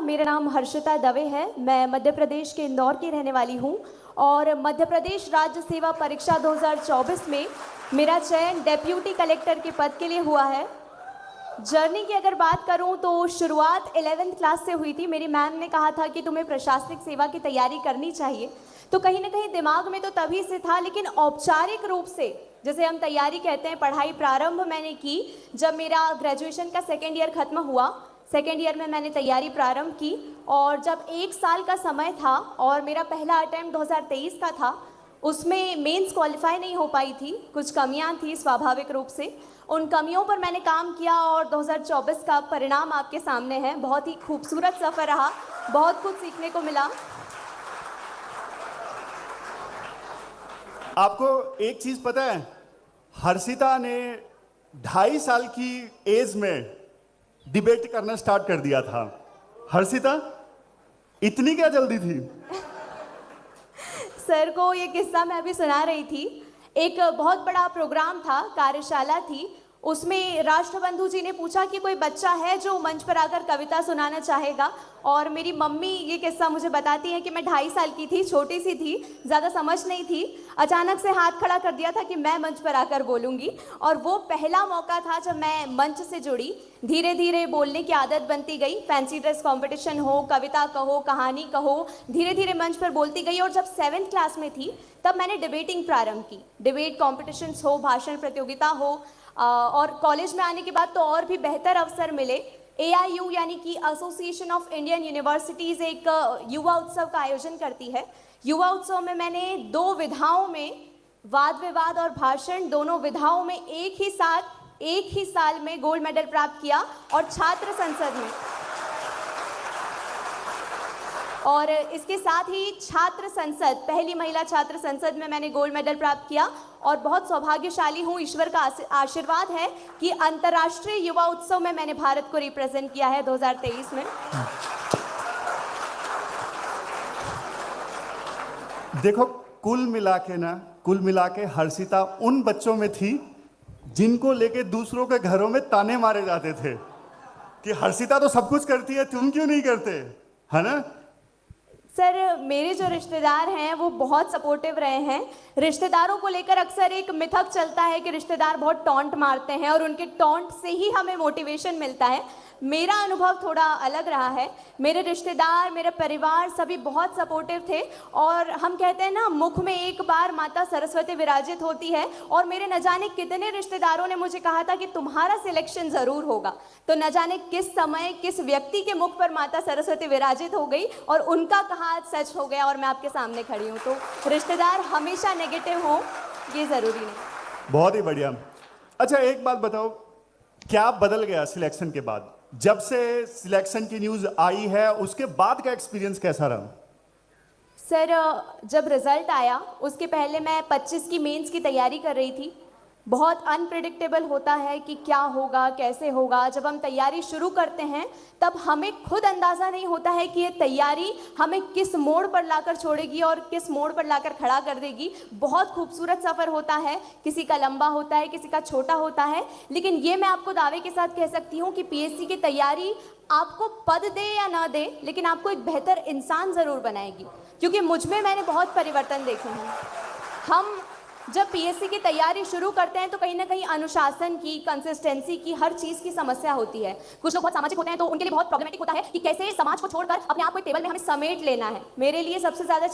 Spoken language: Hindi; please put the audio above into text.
मेरा नाम हर्षिता दवे है। मैं मध्य प्रदेश के इंदौर की रहने वाली हूँ और मध्य प्रदेश राज्य सेवा परीक्षा 2024 में मेरा चयन डेप्यूटी कलेक्टर के पद के लिए हुआ है। जर्नी की अगर बात करूं तो शुरुआत 11th क्लास से हुई थी। मेरी मैम ने कहा था कि तुम्हें प्रशासनिक सेवा की तैयारी करनी चाहिए, तो कहीं ना कहीं दिमाग में तो तभी से था, लेकिन औपचारिक रूप से जैसे हम तैयारी कहते हैं, पढ़ाई प्रारंभ मैंने की जब मेरा ग्रेजुएशन का सेकेंड ईयर खत्म हुआ। सेकेंड ईयर में मैंने तैयारी प्रारंभ की और जब 1 साल का समय था और मेरा पहला अटेम्प्ट 2023 का था, उसमें मेंस क्वालिफाई नहीं हो पाई थी, कुछ कमियां थी स्वाभाविक रूप से। उन कमियों पर मैंने काम किया और 2024 का परिणाम आपके सामने है। बहुत ही खूबसूरत सफ़र रहा, बहुत कुछ सीखने को मिला। आपको एक चीज पता है, हर्षिता ने 2.5 साल की एज में डिबेट करना स्टार्ट कर दिया था। हर्षिता, इतनी क्या जल्दी थी? सर को ये किस्सा मैं अभी सुना रही थी। एक बहुत बड़ा प्रोग्राम था, कार्यशाला थी, उसमें राष्ट्रबंधु जी ने पूछा कि कोई बच्चा है जो मंच पर आकर कविता सुनाना चाहेगा। और मेरी मम्मी ये किस्सा मुझे बताती हैं कि मैं 2.5 साल की थी, छोटी सी थी, ज़्यादा समझ नहीं थी। अचानक से हाथ खड़ा कर दिया था कि मैं मंच पर आकर बोलूँगी, और वो पहला मौका था जब मैं मंच से जुड़ी। धीरे धीरे बोलने की आदत बनती गई। फैंसी ड्रेस कॉम्पिटिशन हो, कविता कहो, कहानी कहो, धीरे धीरे मंच पर बोलती गई। और जब 7th क्लास में थी तब मैंने डिबेटिंग प्रारंभ की। डिबेट कॉम्पिटिशन्स हो, भाषण प्रतियोगिता हो, और कॉलेज में आने के बाद तो और भी बेहतर अवसर मिले। AIU यानी कि एसोसिएशन ऑफ इंडियन यूनिवर्सिटीज़ एक युवा उत्सव का आयोजन करती है। युवा उत्सव में मैंने 2 विधाओं में, वाद विवाद और भाषण, दोनों विधाओं में एक ही साल में गोल्ड मेडल प्राप्त किया। और छात्र संसद में, और इसके साथ ही छात्र संसद, पहली महिला छात्र संसद में मैंने गोल्ड मेडल प्राप्त किया। और बहुत सौभाग्यशाली हूँ, ईश्वर का आशीर्वाद है कि अंतर्राष्ट्रीय युवा उत्सव में मैंने भारत को रिप्रेजेंट किया है 2023 में। देखो, कुल मिला के हर्षिता उन बच्चों में थी जिनको लेके दूसरों के घरों में ताने मारे जाते थे कि हर्षिता तो सब कुछ करती है, तुम क्यों नहीं करते, है ना? सर, मेरे जो रिश्तेदार हैं वो बहुत सपोर्टिव रहे हैं। रिश्तेदारों को लेकर अक्सर एक मिथक चलता है कि रिश्तेदार बहुत टॉन्ट मारते हैं और उनके टॉन्ट से ही हमें मोटिवेशन मिलता है। मेरा अनुभव थोड़ा अलग रहा है। मेरे रिश्तेदार, मेरे परिवार सभी बहुत सपोर्टिव थे। और हम कहते हैं ना, मुख में एक बार माता सरस्वती विराजित होती है। और मेरे न जाने कितने रिश्तेदारों ने मुझे कहा था कि तुम्हारा सिलेक्शन ज़रूर होगा। तो न जाने किस समय किस व्यक्ति के मुख पर माता सरस्वती विराजित हो गई और उनका कहा सच हो गया और मैं आपके सामने खड़ी हूँ। तो रिश्तेदार हमेशा नेगेटिव हो, ये ज़रूरी नहीं। बहुत ही बढ़िया। अच्छा, एक बात बताओ, क्या बदल गया सिलेक्शन के बाद? जब से सिलेक्शन की न्यूज़ आई है उसके बाद का एक्सपीरियंस कैसा रहा? सर, जब रिज़ल्ट आया उसके पहले मैं 25 की मेंस की तैयारी कर रही थी। बहुत अनप्रिडिक्टेबल होता है कि क्या होगा, कैसे होगा। जब हम तैयारी शुरू करते हैं तब हमें खुद अंदाज़ा नहीं होता है कि ये तैयारी हमें किस मोड़ पर लाकर छोड़ेगी और किस मोड़ पर लाकर खड़ा कर देगी। बहुत खूबसूरत सफ़र होता है, किसी का लंबा होता है, किसी का छोटा होता है। लेकिन ये मैं आपको दावे के साथ कह सकती हूँ कि PSC की तैयारी आपको पद दे या ना दे, लेकिन आपको एक बेहतर इंसान ज़रूर बनाएगी। क्योंकि मुझ में मैंने बहुत परिवर्तन देखे हैं। हम जब PSC की तैयारी शुरू करते हैं तो कहीं ना कहीं अनुशासन की, कंसिस्टेंसी की, हर चीज़ की समस्या होती है। कुछ लोग बहुत सामाजिक होते हैं तो उनके लिए बहुत प्रॉब्लमेटिक होता है कि कैसे समाज को छोड़कर अपने आप को टेबल में हमें समेट लेना है। मेरे लिए सबसे ज़्यादा